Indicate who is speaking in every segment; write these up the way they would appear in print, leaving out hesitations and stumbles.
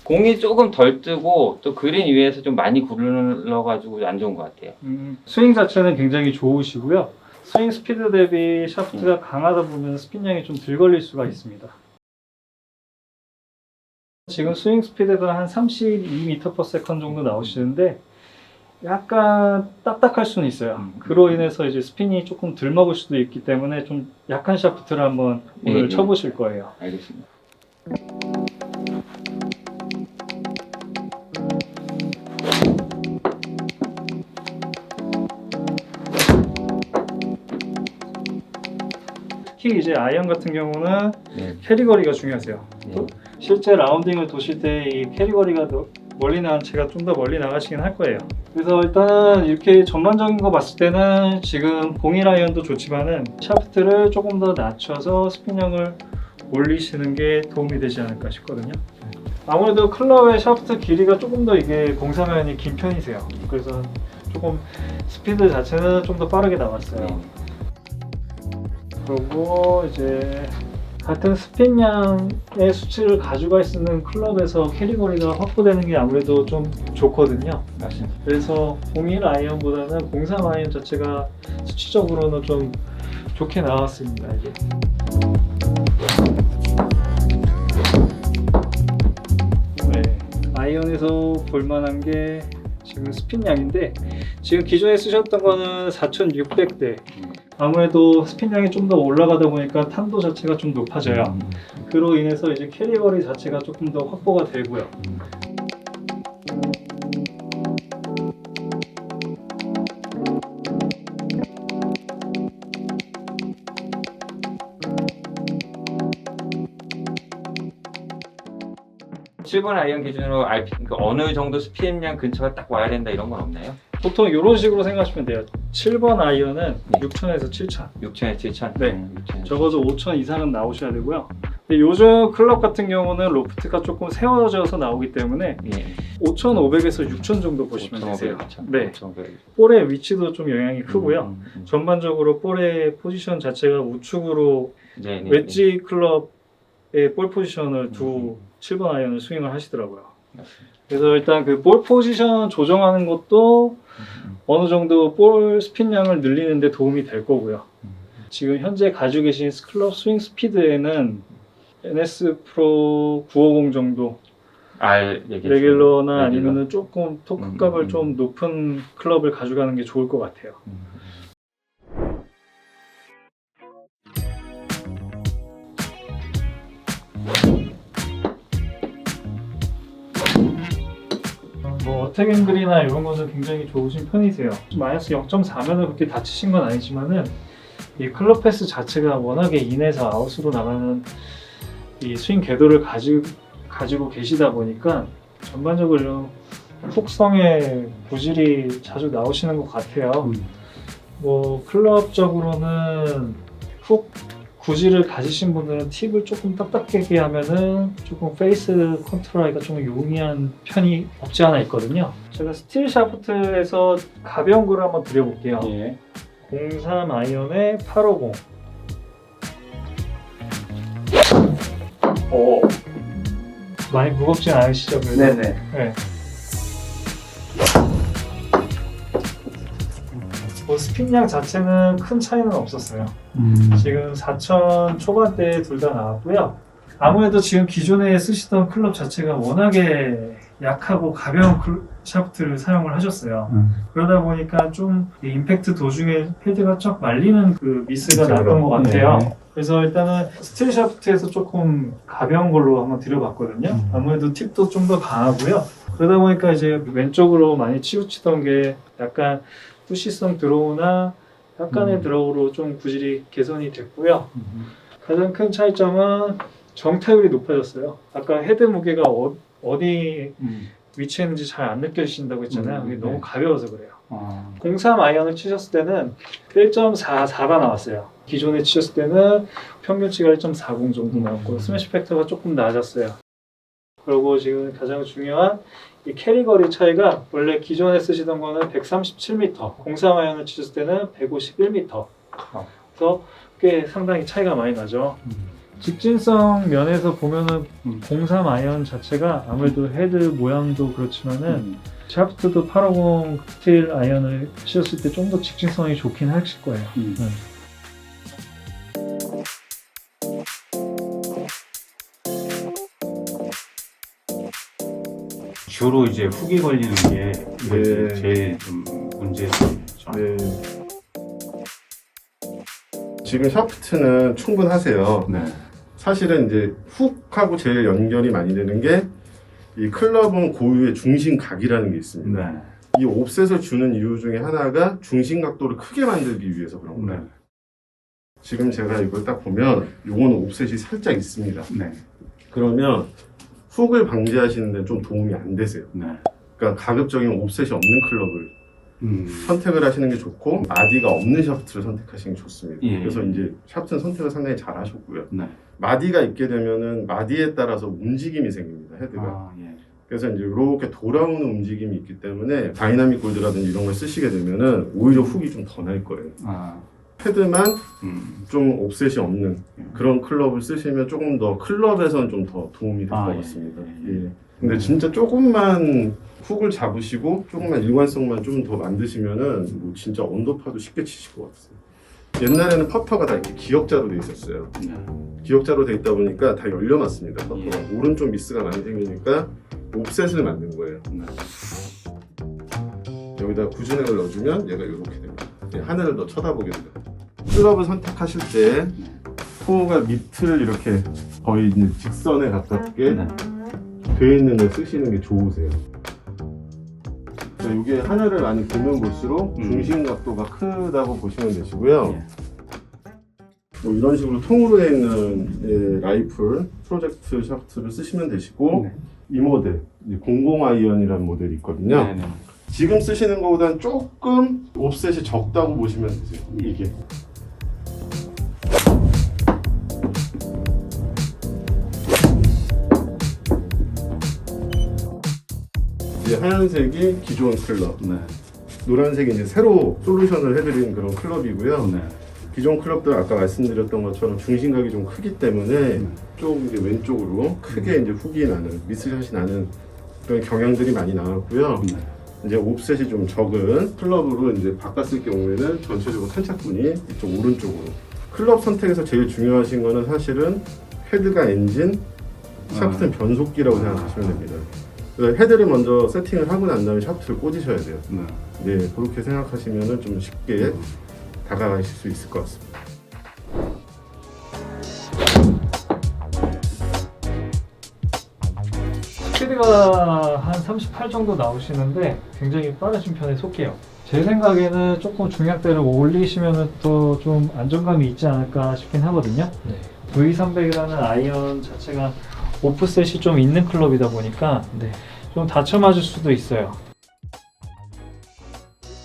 Speaker 1: 공이 조금 덜 뜨고 또 그린 위에서 좀 많이 굴러가지고 안 좋은 것 같아요.
Speaker 2: 스윙 자체는 굉장히 좋으시고요. 스윙 스피드 대비 샤프트가 강하다 보면 스핀량이 좀 덜 걸릴 수가 있습니다. 지금 스윙 스피드가 한 32m/s 정도 나오시는데 약간 딱딱할 수는 있어요. 그로 인해서 이제 스핀이 조금 덜 먹을 수도 있기 때문에 좀 약한 샤프트를 한번 오늘 쳐보실 거예요.
Speaker 1: 알겠습니다.
Speaker 2: 특히 이제 아이언 같은 경우는
Speaker 1: 네.
Speaker 2: 캐리 거리가 중요하세요.
Speaker 1: 네.
Speaker 2: 실제 라운딩을 도실 때 이 캐리 거리가 멀리 나간 채가 좀 더 멀리 나가시긴 할 거예요. 그래서 일단 이렇게 전반적인 거 봤을 때는 지금 공일 아이언도 좋지만은 샤프트를 조금 더 낮춰서 스핀형을 올리시는 게 도움이 되지 않을까 싶거든요. 아무래도 클럽의 샤프트 길이가 조금 더 이게 03 아이언이 긴 편이세요. 그래서 조금 스피드 자체는 좀 더 빠르게 나왔어요. 그리고 이제 같은 스핀량의 수치를 가져갈 수 있는 클럽에서 캐리 거리가 확보되는 게 아무래도 좀 좋거든요.
Speaker 1: 맞습니다.
Speaker 2: 그래서 01 아이언보다는 03 아이언 자체가 수치적으로는 좀 좋게 나왔습니다. 이게. 네, 아이언에서 볼만한 게 지금 스핀량인데 지금 기존에 쓰셨던 거는 4,600대. 아무래도 스핀량이 좀 더 올라가다 보니까 탄도 자체가 좀 높아져요. 그로 인해서 이제 캐리 거리 자체가 조금 더 확보가 되고요.
Speaker 1: 칠번 아이언 기준으로 그러니까 어느 정도 스피드량 근처가 딱 와야 된다 이런 건 없나요?
Speaker 2: 보통 이런 식으로 생각하시면 돼요. 7번 아이언은 6,000에서 7,000.
Speaker 1: 6,000에서 7,000?
Speaker 2: 네. 적어도 5,000 이상은 나오셔야 되고요. 근데 요즘 클럽 같은 경우는 로프트가 조금 세워져서 나오기 때문에
Speaker 1: 예.
Speaker 2: 5,500에서 6,000 정도 보시면 되세요.
Speaker 1: 5,500,
Speaker 2: 네.
Speaker 1: 5,500.
Speaker 2: 볼의 위치도 좀 영향이 크고요. 전반적으로 볼의 포지션 자체가 우측으로
Speaker 1: 네, 네,
Speaker 2: 웨지 클럽의 볼 포지션을 두 7번 아이언을 스윙을 하시더라고요.
Speaker 1: 맞습니다.
Speaker 2: 그래서 일단 그 볼 포지션 조정하는 것도 어느 정도 볼 스핀량을 늘리는 데 도움이 될 거고요. 지금 현재 가지고 계신 클럽 스윙 스피드에는 NS 프로 950 정도 레귤러나 아니면은 조금 토크 값을 좀 높은 클럽을 가져가는 게 좋을 것 같아요. 뭐 어택 앵글이나 이런 거는 굉장히 좋으신 편이세요. 마이너스 0.4면은 그렇게 다치신 건 아니지만은 이 클럽 패스 자체가 워낙에 인에서 아웃으로 나가는 이 스윙 궤도를 가지고 계시다 보니까 전반적으로 훅성의 구질이 자주 나오시는 것 같아요. 뭐 클럽적으로는 훅 구질을 가지신 분들은 팁을 조금 딱딱하게 하면은 조금 페이스 컨트롤하기가 좀 용이한 편이 없지 않아 있거든요. 제가 스틸 샤프트에서 가벼운 거를 한번 드려볼게요.
Speaker 1: 예.
Speaker 2: 03 아이언에 850.
Speaker 1: 오.
Speaker 2: 많이 무겁진 않으시죠? 그래도?
Speaker 1: 네네.
Speaker 2: 네. 뭐 스핀량 자체는 큰 차이는 없었어요. 지금 4,000 초반대에 둘 다 나왔고요. 아무래도 지금 기존에 쓰시던 클럽 자체가 워낙에 약하고 가벼운 샤프트를 사용을 하셨어요. 그러다 보니까 좀 임팩트 도중에 헤드가 쫙 말리는 그 미스가 났던 것 같아요.
Speaker 1: 네.
Speaker 2: 그래서 일단은 스틸 샤프트에서 조금 가벼운 걸로 한번 드려봤거든요. 아무래도 팁도 좀 더 강하고요. 그러다 보니까 이제 왼쪽으로 많이 치우치던 게 약간 푸시성 드로우나 약간의 드로우로 좀 구질이 개선이 됐고요. 가장 큰 차이점은 정타율이 높아졌어요. 아까 헤드 무게가 어디 위치에 있는지 잘 안 느껴지신다고 했잖아요. 그게 너무
Speaker 3: 네.
Speaker 2: 가벼워서 그래요.
Speaker 3: 아,
Speaker 2: 03 아이언을 치셨을 때는 1.44가 나왔어요. 기존에 치셨을 때는 평균치가 1.40 정도 나왔고 스매시 팩터가 조금 낮았어요. 그리고 지금 가장 중요한 이 캐리 거리 차이가 원래 기존에 쓰시던 거는 137m, 03 아이언을 치셨을 때는 151m. 그래서 꽤 상당히 차이가 많이 나죠. 직진성 면에서 보면은 03 아이언 자체가 아무래도 헤드 모양도 그렇지만은 샤프트도 850 스틸 아이언을 치셨을 때 좀 더 직진성이 좋긴 하실 거예요.
Speaker 3: 주로 이제 훅이 걸리는 게
Speaker 4: 네.
Speaker 3: 제일 좀 문제죠.
Speaker 4: 네. 지금 샤프트는 충분하세요.
Speaker 3: 네.
Speaker 4: 사실은 이제 훅하고 제일 연결이 많이 되는 게 이 클럽은 고유의 중심각이라는 게 있습니다.
Speaker 3: 네.
Speaker 4: 이 옵셋을 주는 이유 중에 하나가 중심 각도를 크게 만들기 위해서 그런 거예요.
Speaker 3: 네.
Speaker 4: 지금 제가 이걸 딱 보면 요거는 옵셋이 살짝 있습니다.
Speaker 3: 네.
Speaker 4: 그러면 훅을 방지하시는 데 좀 도움이 안 되세요.
Speaker 3: 네.
Speaker 4: 그러니까 가급적이면 옵셋이 없는 클럽을 선택을 하시는 게 좋고 마디가 없는 샤프트를 선택하시는 게 좋습니다.
Speaker 3: 예.
Speaker 4: 그래서 이제 샤프트는 선택을 상당히 잘 하셨고요.
Speaker 3: 네.
Speaker 4: 마디가 있게 되면은 마디에 따라서 움직임이 생깁니다. 헤드가.
Speaker 3: 아, 예.
Speaker 4: 그래서 이제 이렇게 돌아오는 움직임이 있기 때문에 다이나믹 골드라든지 이런 걸 쓰시게 되면은 오히려 훅이 좀 더 날 거예요.
Speaker 3: 아,
Speaker 4: 헤드만 좀 옵셋이 없는 그런 클럽을 쓰시면 조금 더 클럽에선 좀 더 도움이 될 것
Speaker 3: 예.
Speaker 4: 같습니다. 예. 근데 진짜 조금만 훅을 잡으시고 조금만 일관성만 좀 더 만드시면은 뭐 진짜 언더파도 쉽게 치실 것 같아요. 옛날에는 퍼터가 다 이렇게 기역자로 돼 있었어요.
Speaker 3: 네.
Speaker 4: 기역자로 돼 있다 보니까 다 열려놨습니다. 퍼터가.
Speaker 3: 예.
Speaker 4: 오른쪽 미스가 많이 생기니까 옵셋을 만든 거예요.
Speaker 3: 네.
Speaker 4: 여기다 구진액을 넣어주면 얘가 이렇게 됩니다. 예, 하늘을 더 쳐다보게 돼요. 클럽을 선택하실 때 포가 밑을 이렇게 거의 이제 직선에 가깝게
Speaker 3: 네.
Speaker 4: 돼 있는 걸 쓰시는 게 좋으세요. 이게 하늘을 많이 보면 볼수록 중심 각도가 크다고 보시면 되시고요.
Speaker 3: 예.
Speaker 4: 뭐 이런 식으로 통으로 되어 있는 예, 라이플 프로젝트 샤프트를 쓰시면 되시고
Speaker 3: 네.
Speaker 4: 이 모델 00 아이언이라는 모델이 있거든요.
Speaker 3: 네. 네.
Speaker 4: 지금 쓰시는 것보다는 조금 옵셋이 적다고 보시면 되세요. 이게. 이제 하얀색이 기존 클럽,
Speaker 3: 네.
Speaker 4: 노란색이 이제 새로 솔루션을 해드린 그런 클럽이고요.
Speaker 3: 네.
Speaker 4: 기존 클럽들 아까 말씀드렸던 것처럼 중심각이 좀 크기 때문에 좀 이제 왼쪽으로 크게 이제 훅이 나는 미스샷이 나는 그런 경향들이 많이 나왔고요.
Speaker 3: 네.
Speaker 4: 이제 옵셋이 좀 적은 클럽으로 이제 바꿨을 경우에는 전체적으로 탄착분이 이쪽 오른쪽으로. 클럽 선택에서 제일 중요하신 거는 사실은 헤드가 엔진, 샤프트는 변속기라고 생각하시면 됩니다. 그래서 헤드를 먼저 세팅을 하고 난 다음에 샤프트를 꽂으셔야 돼요.
Speaker 3: 네.
Speaker 4: 네, 그렇게 생각하시면 좀 쉽게 다가가실 수 있을 것 같습니다.
Speaker 2: 스피드가 한 38 정도 나오시는데 굉장히 빠르신 편에 속해요. 제 생각에는 조금 중량대를 올리시면 또 좀 안정감이 있지 않을까 싶긴 하거든요. V300이라는 아이언 자체가 오프셋이 좀 있는 클럽이다 보니까 좀 다쳐 맞을 수도 있어요.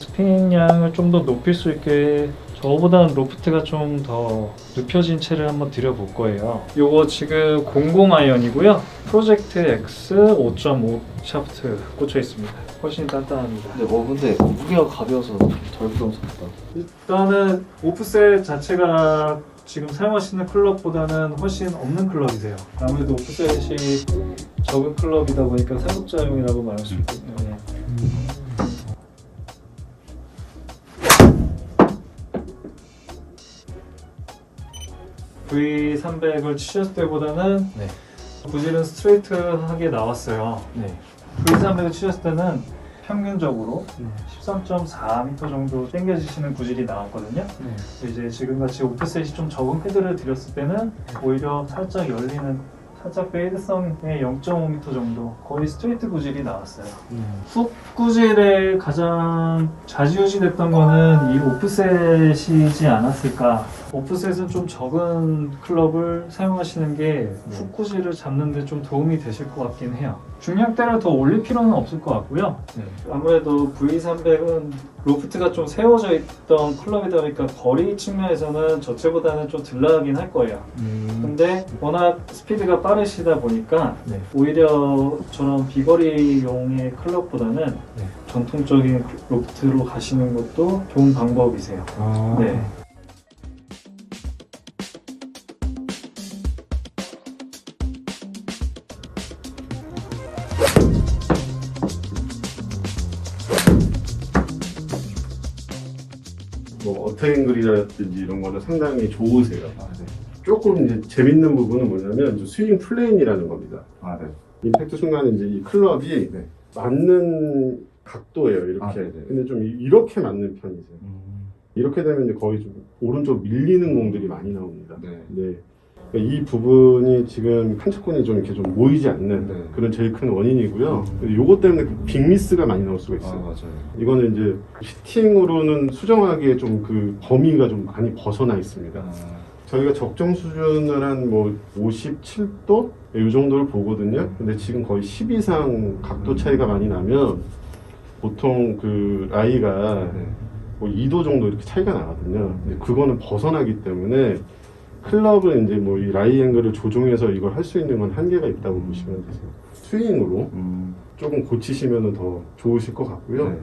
Speaker 2: 스핀량을 좀 더 높일 수 있게 저보다는 로프트가 좀 더 눕혀진 채를 한번 드려볼 거예요. 요거 지금 00 아이언이고요. 프로젝트 X 5.5 샤프트 꽂혀 있습니다. 훨씬 단단합니다.
Speaker 5: 근데 무게가 가벼워서 덜 부담스럽다.
Speaker 2: 일단은 오프셋 자체가 지금 사용하시는 클럽보다는 훨씬 없는 클럽이세요. 아무래도 오프셋이 적은 클럽이다 보니까 상급자용이라고 말할 수 있거든요. 네. V300을 치셨을 때보다는 구질은 스트레이트하게 나왔어요. V300을 치셨을 때는 평균적으로 13.4m 정도 당겨지시는 구질이 나왔거든요. 이제 지금같이 오프셋이 좀 적은 헤드를 드렸을 때는 오히려 살짝 열리는 살짝 페이드성의 0.5m 정도 거의 스트레이트 구질이 나왔어요. 훅 구질에 가장 좌지우지 됐던 거는 이 오프셋이지 않았을까. 오프셋은 좀 적은 클럽을 사용하시는 게 훅구질을 잡는 데 좀 도움이 되실 것 같긴 해요. 중량대를 더 올릴 필요는 없을 것 같고요. 아무래도 V300은 로프트가 좀 세워져 있던 클럽이다 보니까 거리 측면에서는 저체보다는 좀 덜 나가긴 할 거예요. 근데 워낙 스피드가 빠르시다 보니까
Speaker 5: 네.
Speaker 2: 오히려 저런 비거리용의 클럽보다는
Speaker 5: 네.
Speaker 2: 전통적인 로프트로 가시는 것도 좋은 방법이세요. 네.
Speaker 4: 뭐 어택앵글이라든지 이런 거는 상당히 좋으세요.
Speaker 3: 네.
Speaker 4: 조금 이제 재밌는 부분은 뭐냐면 이제 스윙 플레인이라는 겁니다.
Speaker 3: 네.
Speaker 4: 임팩트 순간에 이제 이 클럽이
Speaker 3: 네.
Speaker 4: 맞는 각도예요. 이렇게.
Speaker 3: 네네.
Speaker 4: 근데 좀 이렇게 맞는 편이세요. 이렇게 되면 이제 거의 좀 오른쪽 밀리는 공들이 많이 나옵니다.
Speaker 3: 네.
Speaker 4: 네. 그러니까 이 부분이 지금 칸차콘이 좀 이렇게 좀 모이지 않는
Speaker 3: 네.
Speaker 4: 그런 제일 큰 원인이고요. 요것 때문에 빅미스가 많이 나올 수가 있어요.
Speaker 3: 맞아요.
Speaker 4: 이거는 이제 히팅으로는 수정하기에 좀 그 범위가 좀 많이 벗어나 있습니다. 저희가 적정 수준을 한 뭐 57도? 이 정도를 보거든요. 근데 지금 거의 10 이상 각도 차이가 많이 나면 보통 그 라이가
Speaker 3: 네.
Speaker 4: 뭐 2도 정도 이렇게 차이가 나거든요. 근데 그거는 벗어나기 때문에 클럽은 이제 뭐 이 라이 앵글을 조종해서 이걸 할 수 있는 건 한계가 있다고 보시면 되세요. 스윙으로 조금 고치시면 더 좋으실 것 같고요.
Speaker 3: 네.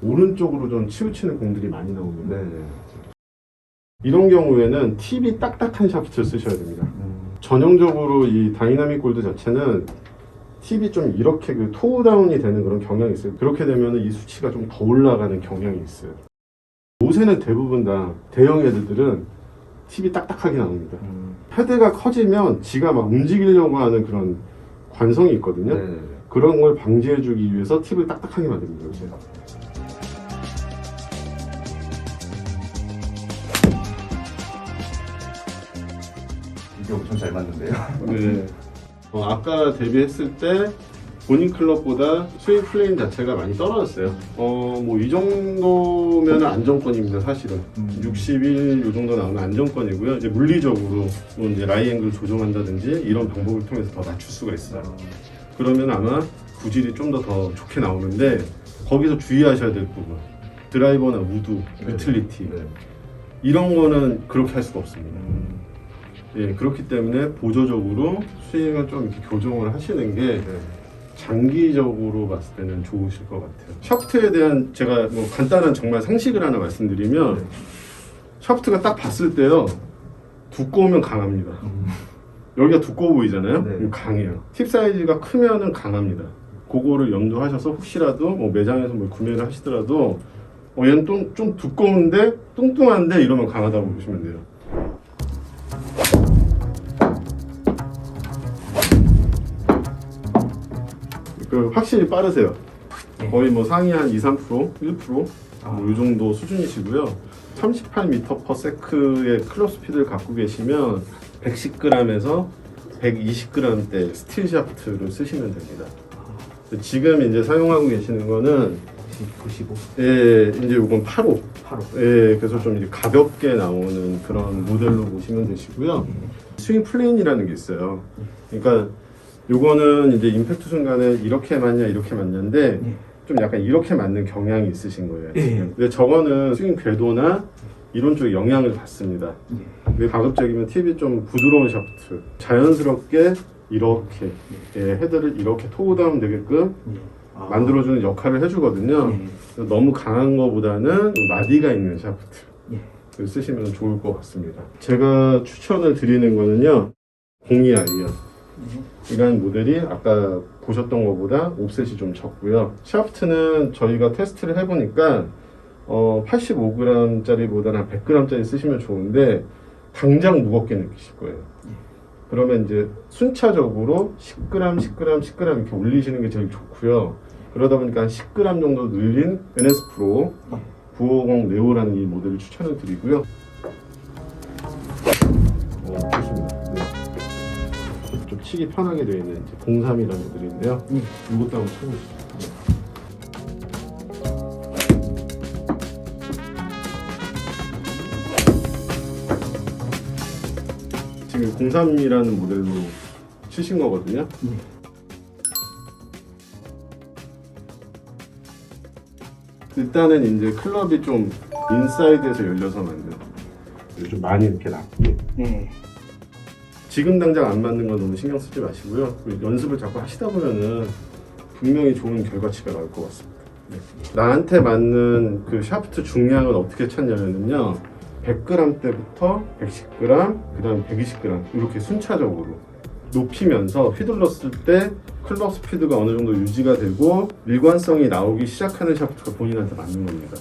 Speaker 4: 오른쪽으로 좀 치우치는 공들이 많이 나오거든요.
Speaker 3: 네.
Speaker 4: 이런 경우에는 팁이 딱딱한 샤프트를 쓰셔야 됩니다. 전형적으로 이 다이나믹 골드 자체는 팁이 좀 이렇게 그 토우 다운이 되는 그런 경향이 있어요. 그렇게 되면 이 수치가 좀 더 올라가는 경향이 있어요. 요새는 대부분 다 대형 헤드들은 팁이 딱딱하게 나옵니다. 헤드가 커지면 지가 막 움직이려고 하는 그런 관성이 있거든요.
Speaker 3: 네.
Speaker 4: 그런 걸 방지해주기 위해서 팁을 딱딱하게 만듭니다. 요새.
Speaker 3: 이게 엄청 잘 맞는데요.
Speaker 4: 네. 아까 데뷔했을 때 본인 클럽보다 스윙 플레인 자체가 많이 떨어졌어요. 뭐 이 정도면 안정권입니다, 사실은. 61, 이 정도 나오면 안정권이고요. 이제 물리적으로 뭐 이제 라이 앵글 조정한다든지 이런 방법을 통해서 더 낮출 수가 있어요. 그러면 아마 구질이 좀 더 좋게 나오는데 거기서 주의하셔야 될 부분. 드라이버나 우드, 유틸리티.
Speaker 3: 네.
Speaker 4: 이런 거는 그렇게 할 수가 없습니다. 예, 그렇기 때문에 보조적으로 스윙을 좀 이렇게 교정을 하시는 게 장기적으로 봤을 때는 좋으실 것 같아요. 샤프트에 대한 제가 뭐 간단한 정말 상식을 하나 말씀드리면 샤프트가 딱 봤을 때요 두꺼우면 강합니다. 여기가 두꺼워 보이잖아요.
Speaker 3: 네.
Speaker 4: 그럼 강해요. 팁 사이즈가 크면은 강합니다. 그거를 염두하셔서 혹시라도 뭐 매장에서 뭐 구매를 하시더라도 얘는 좀 두꺼운데 뚱뚱한데 이러면 강하다고 보시면 돼요. 확실히 빠르세요. 거의 뭐 상위 한 2, 3%, 1%? 뭐 이 정도 수준이시고요. 38m/s의 클럽 스피드를 갖고 계시면 110g에서 120g대 스틸 샤프트를 쓰시면 됩니다. 지금 이제 사용하고 계시는 거는
Speaker 3: 95?
Speaker 4: 예, 이제 이건 85.
Speaker 3: 85.
Speaker 4: 예, 그래서 좀 이제 가볍게 나오는 그런 모델로 보시면 되시고요. 스윙 플레인이라는 게 있어요. 그러니까 요거는 이제 임팩트 순간에 이렇게 맞냐 이렇게 맞냐인데 좀 약간 이렇게 맞는 경향이 있으신 거예요. 근데 저거는 스윙 궤도나 이런 쪽에 영향을 받습니다. 근데 가급적이면 팁이 좀 부드러운 샤프트, 자연스럽게 이렇게 헤드를 이렇게 토우 다운 되게끔 만들어주는 역할을 해주거든요. 그래서 너무 강한 거보다는 마디가 있는 샤프트를 쓰시면 좋을 것 같습니다. 제가 추천을 드리는 거는요, 02I요. 이런 모델이 아까 보셨던 것보다 옵셋이 좀 적고요. 샤프트는 저희가 테스트를 해보니까 85g짜리보다는 100g짜리 쓰시면 좋은데 당장 무겁게 느끼실 거예요. 그러면 이제 순차적으로 10g, 10g, 10g 이렇게 올리시는 게 제일 좋고요. 그러다 보니까 한 10g 정도 늘린 NS 프로 950 네오라는 이 모델을 추천을 드리고요. 좋습니다. 네. 좀 치기 편하게 되어 있는 03이라는 모델인데요. 이것도 한번 쳐보시죠. 지금 03이라는 모델로 치신 거거든요. 일단은 이제 클럽이 좀 인사이드에서 열려서 만든 좀 많이 이렇게 낮게.
Speaker 2: 네.
Speaker 4: 지금 당장 안 맞는 건 너무 신경 쓰지 마시고요. 연습을 자꾸 하시다 보면은 분명히 좋은 결과치가 나올 것 같습니다. 네. 나한테 맞는 그 샤프트 중량을 어떻게 찾냐면요. 100g 때부터 110g, 그 다음 120g 이렇게 순차적으로 높이면서 휘둘렀을 때 클럽 스피드가 어느 정도 유지가 되고 일관성이 나오기 시작하는 샤프트가 본인한테 맞는 겁니다.